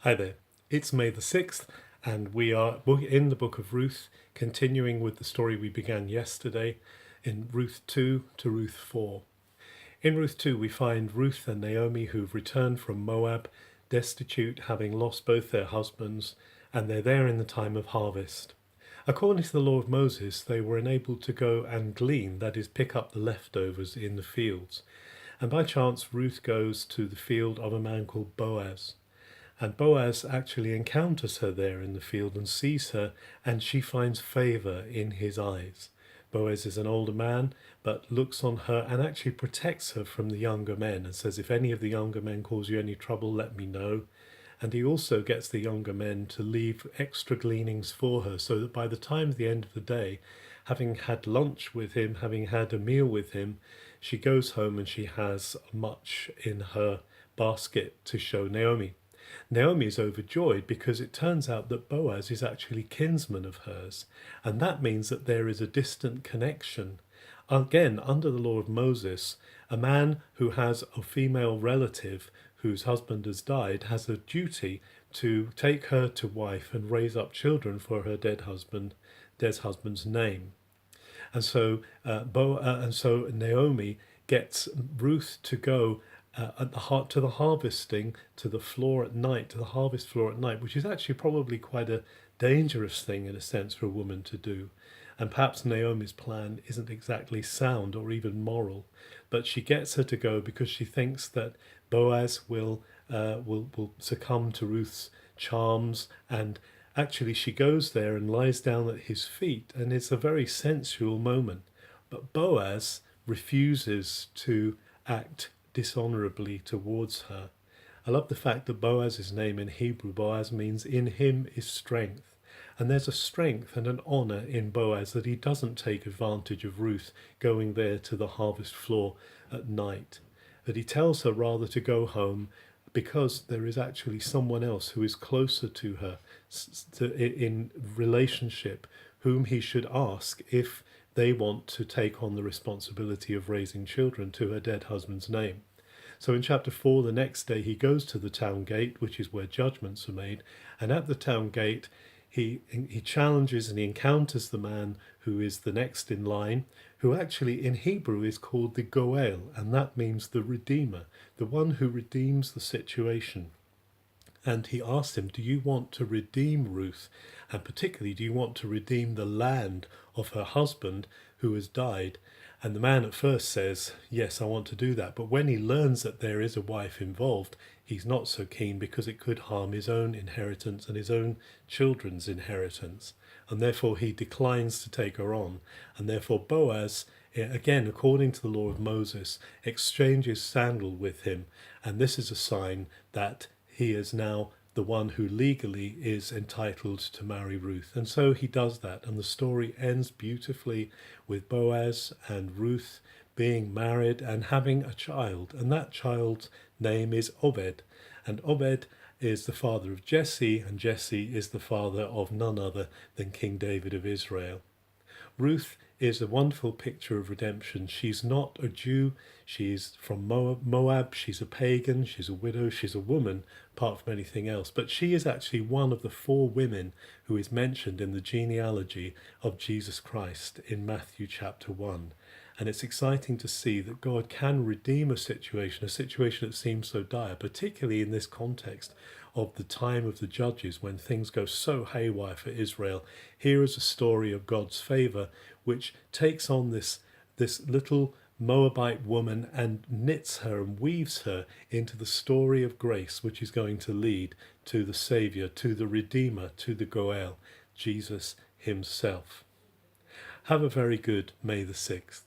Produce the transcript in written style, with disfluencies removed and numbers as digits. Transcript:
Hi there, it's May the 6th, and we are in the book of Ruth, continuing with the story we began yesterday in Ruth 2 to Ruth 4. In Ruth 2, we find Ruth and Naomi who've returned from Moab, destitute, having lost both their husbands, and they're there in the time of harvest. According to the law of Moses, they were enabled to go and glean, that is, pick up the leftovers in the fields. And by chance, Ruth goes to the field of a man called Boaz. And Boaz actually encounters her there in the field and sees her, and she finds favour in his eyes. Boaz is an older man, but looks on her and actually protects her from the younger men and says, if any of the younger men cause you any trouble, let me know. And he also gets the younger men to leave extra gleanings for her, so that by the time of the end of the day, having had lunch with him, having had a meal with him, she goes home and she has much in her basket to show Naomi. Naomi is overjoyed because it turns out that Boaz is actually kinsman of hers, and that means that there is a distant connection. Again, under the law of Moses, a man who has a female relative whose husband has died has a duty to take her to wife and raise up children for her dead husband's name. And so Naomi gets Ruth to go to the harvesting, to the floor at night, to the harvest floor at night, which is actually probably quite a dangerous thing in a sense for a woman to do. And perhaps Naomi's plan isn't exactly sound or even moral, but she gets her to go because she thinks that Boaz will succumb to Ruth's charms, and actually she goes there and lies down at his feet, and it's a very sensual moment. But Boaz refuses to act dishonorably towards her. I love the fact that Boaz's name in Hebrew, Boaz, means in him is strength. And there's a strength and an honor in Boaz that he doesn't take advantage of Ruth going there to the harvest floor at night. That he tells her rather to go home because there is actually someone else who is closer to her in relationship, whom he should ask if they want to take on the responsibility of raising children to her dead husband's name. So in chapter 4, the next day, he goes to the town gate, which is where judgments are made, and at the town gate, he challenges and he encounters the man who is the next in line, who actually in Hebrew is called the Goel, and that means the Redeemer, the one who redeems the situation. And he asked him, do you want to redeem Ruth? And particularly, do you want to redeem the land of her husband who has died? And the man at first says, yes, I want to do that. But when he learns that there is a wife involved, he's not so keen because it could harm his own inheritance and his own children's inheritance. And therefore he declines to take her on. And therefore Boaz, again, according to the law of Moses, exchanges sandal with him. And this is a sign that he is now the one who legally is entitled to marry Ruth. And so he does that. And the story ends beautifully with Boaz and Ruth being married and having a child. And that child's name is Obed. And Obed is the father of Jesse, and Jesse is the father of none other than King David of Israel. Ruth is a wonderful picture of redemption. She's not a Jew, she's from Moab, she's a pagan, she's a widow, she's a woman, apart from anything else. But she is actually one of the 4 women who is mentioned in the genealogy of Jesus Christ in Matthew chapter 1. And it's exciting to see that God can redeem a situation that seems so dire, particularly in this context of the time of the judges when things go so haywire for Israel. Here is a story of God's favour which takes on this little Moabite woman and knits her and weaves her into the story of grace which is going to lead to the Saviour, to the Redeemer, to the Goel, Jesus himself. Have a very good May the 6th.